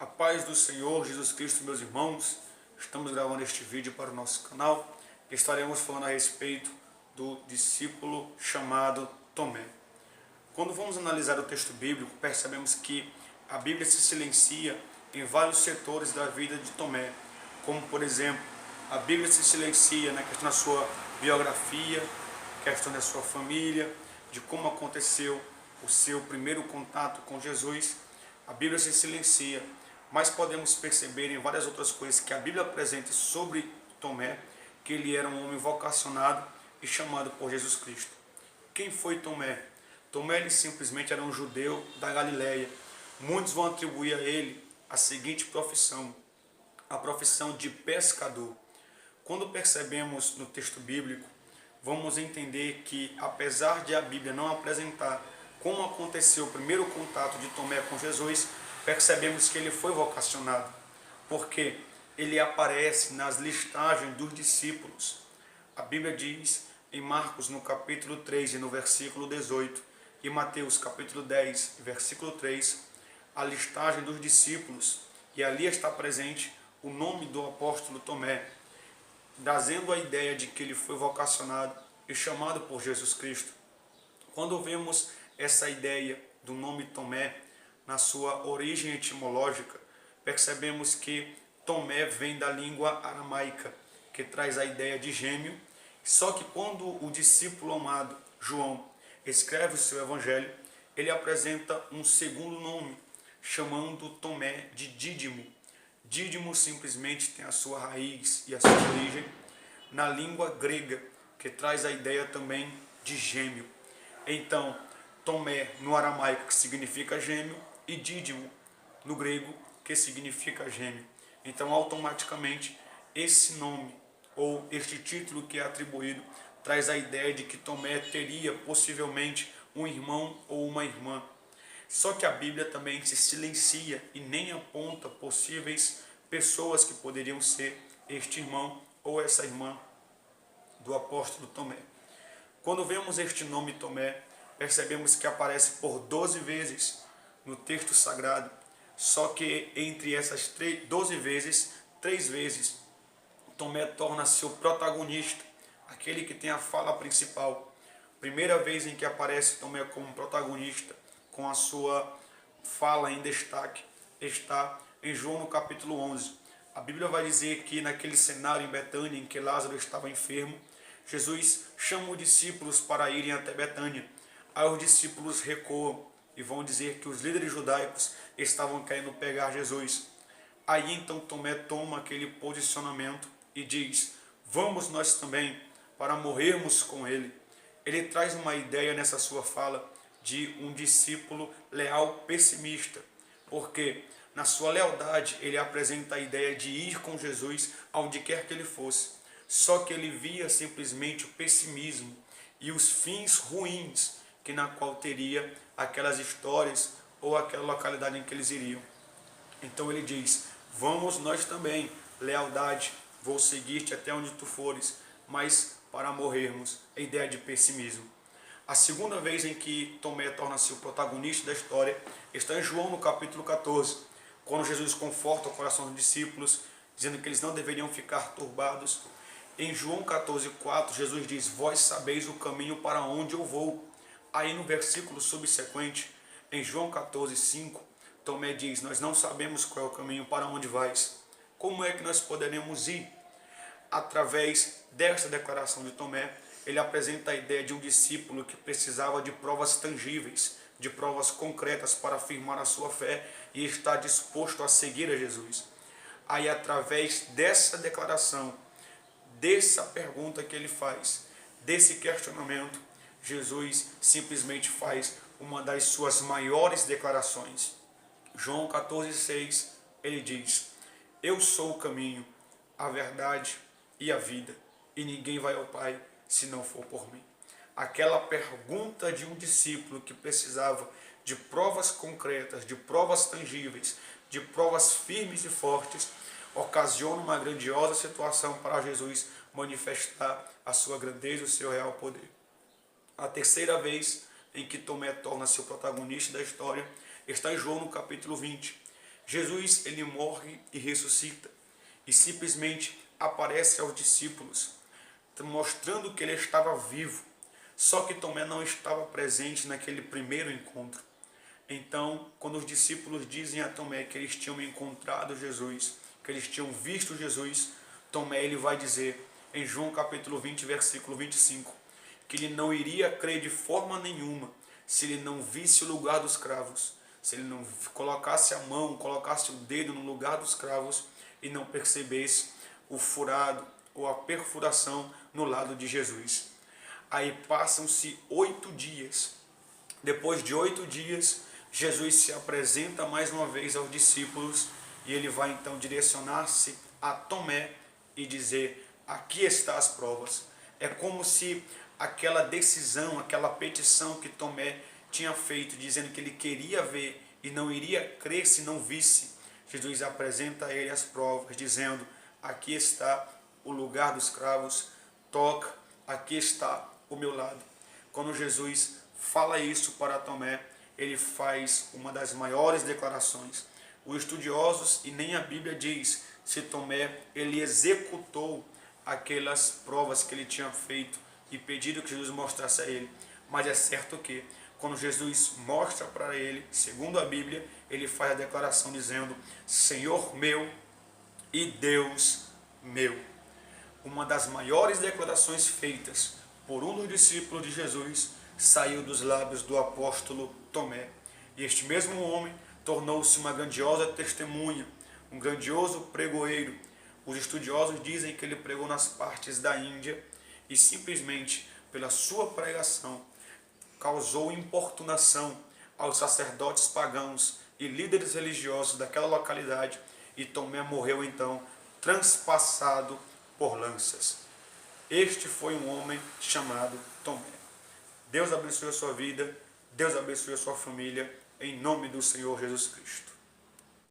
A paz do Senhor Jesus Cristo, meus irmãos. Estamos gravando este vídeo para o nosso canal e estaremos falando a respeito do discípulo chamado Tomé. Quando vamos analisar o texto bíblico, percebemos que a Bíblia se silencia em vários setores da vida de Tomé, como por exemplo, a Bíblia se silencia na questão da sua biografia, questão da sua família, de como aconteceu o seu primeiro contato com Jesus. A Bíblia se silencia, mas podemos perceber em várias outras coisas que a Bíblia apresenta sobre Tomé, que ele era um homem vocacionado e chamado por Jesus Cristo. Quem foi Tomé? Tomé ele simplesmente era um judeu da Galileia. Muitos vão atribuir a ele a seguinte profissão, a profissão de pescador. Quando percebemos no texto bíblico, vamos entender que, apesar de a Bíblia não apresentar como aconteceu o primeiro contato de Tomé com Jesus, percebemos que ele foi vocacionado, porque ele aparece nas listagens dos discípulos. A Bíblia diz em Marcos, no capítulo 3 e no versículo 18, e Mateus, capítulo 10, versículo 3, a listagem dos discípulos, e ali está presente o nome do apóstolo Tomé, trazendo a ideia de que ele foi vocacionado e chamado por Jesus Cristo. Quando vemos essa ideia do nome Tomé na sua origem etimológica, percebemos que Tomé vem da língua aramaica, que traz a ideia de gêmeo. Só que quando o discípulo amado João escreve o seu evangelho, ele apresenta um segundo nome, chamando Tomé de Dídimo. Dídimo simplesmente tem a sua raiz e a sua origem na língua grega, que traz a ideia também de gêmeo. Então, Tomé no aramaico, que significa gêmeo, e Dídimo no grego, que significa gêmeo. Então, automaticamente, esse nome, ou este título que é atribuído, traz a ideia de que Tomé teria possivelmente um irmão ou uma irmã. Só que a Bíblia também se silencia e nem aponta possíveis pessoas que poderiam ser este irmão ou essa irmã do apóstolo Tomé. Quando vemos este nome Tomé, percebemos que aparece por 12 vezes no texto sagrado, só que entre essas 12 vezes, 3 vezes, Tomé torna-se o protagonista, aquele que tem a fala principal. Primeira vez em que aparece Tomé como protagonista, com a sua fala em destaque, está em João no capítulo 11. A Bíblia vai dizer que naquele cenário em Betânia, em que Lázaro estava enfermo, Jesus chama os discípulos para irem até Betânia. Aí os discípulos recuam e vão dizer que os líderes judaicos estavam querendo pegar Jesus. Aí então Tomé toma aquele posicionamento e diz: vamos nós também para morrermos com ele. Ele traz uma ideia nessa sua fala de um discípulo leal pessimista, porque na sua lealdade ele apresenta a ideia de ir com Jesus aonde quer que ele fosse. Só que ele via simplesmente o pessimismo e os fins ruins que na qual teria aquelas histórias ou aquela localidade em que eles iriam. Então ele diz: vamos nós também, lealdade, vou seguir-te até onde tu fores, mas para morrermos, a ideia de pessimismo. A segunda vez em que Tomé torna-se o protagonista da história está em João no capítulo 14, quando Jesus conforta o coração dos discípulos, dizendo que eles não deveriam ficar turbados. Em João 14,4, Jesus diz: vós sabeis o caminho para onde eu vou. Aí no versículo subsequente, em João 14,5, Tomé diz: nós não sabemos qual é o caminho para onde vais. Como é que nós poderemos ir? Através desta declaração de Tomé, ele apresenta a ideia de um discípulo que precisava de provas tangíveis, de provas concretas para afirmar a sua fé e estar disposto a seguir a Jesus. Aí, através dessa declaração, dessa pergunta que ele faz, desse questionamento, Jesus simplesmente faz uma das suas maiores declarações. João 14,6, ele diz: eu sou o caminho, a verdade e a vida, e ninguém vai ao Pai se não for por mim. Aquela pergunta de um discípulo que precisava de provas concretas, de provas tangíveis, de provas firmes e fortes, ocasiona uma grandiosa situação para Jesus manifestar a sua grandeza e o seu real poder. A terceira vez em que Tomé torna-se o protagonista da história está em João no capítulo 20, Jesus, ele morre e ressuscita e simplesmente aparece aos discípulos, mostrando que ele estava vivo. Só que Tomé não estava presente naquele primeiro encontro. Então, quando os discípulos dizem a Tomé que eles tinham encontrado Jesus, que eles tinham visto Jesus, Tomé ele vai dizer em João capítulo 20, versículo 25, que ele não iria crer de forma nenhuma se ele não visse o lugar dos cravos, se ele não colocasse a mão, colocasse o dedo no lugar dos cravos e não percebesse o furado ou a perfuração no lado de Jesus. Aí passam-se 8 dias. Depois de 8 dias, Jesus se apresenta mais uma vez aos discípulos e ele vai então direcionar-se a Tomé e dizer: aqui estão as provas. É como se aquela decisão, aquela petição que Tomé tinha feito, dizendo que ele queria ver e não iria crer se não visse, Jesus apresenta a ele as provas, dizendo: aqui está o lugar dos cravos, toca, aqui está o meu lado. Quando Jesus fala isso para Tomé, ele faz uma das maiores declarações. Os estudiosos, e nem a Bíblia diz se Tomé ele executou aquelas provas que ele tinha feito e pedido que Jesus mostrasse a ele, mas é certo que quando Jesus mostra para ele, segundo a Bíblia, ele faz a declaração dizendo: Senhor meu e Deus meu. Uma das maiores declarações feitas por um dos discípulos de Jesus saiu dos lábios do apóstolo Tomé. E este mesmo homem tornou-se uma grandiosa testemunha, um grandioso pregoeiro. Os estudiosos dizem que ele pregou nas partes da Índia e simplesmente pela sua pregação causou importunação aos sacerdotes pagãos e líderes religiosos daquela localidade, e Tomé morreu então transpassado por lanças. Este foi um homem chamado Tomé. Deus abençoe a sua vida, Deus abençoe a sua família, em nome do Senhor Jesus Cristo.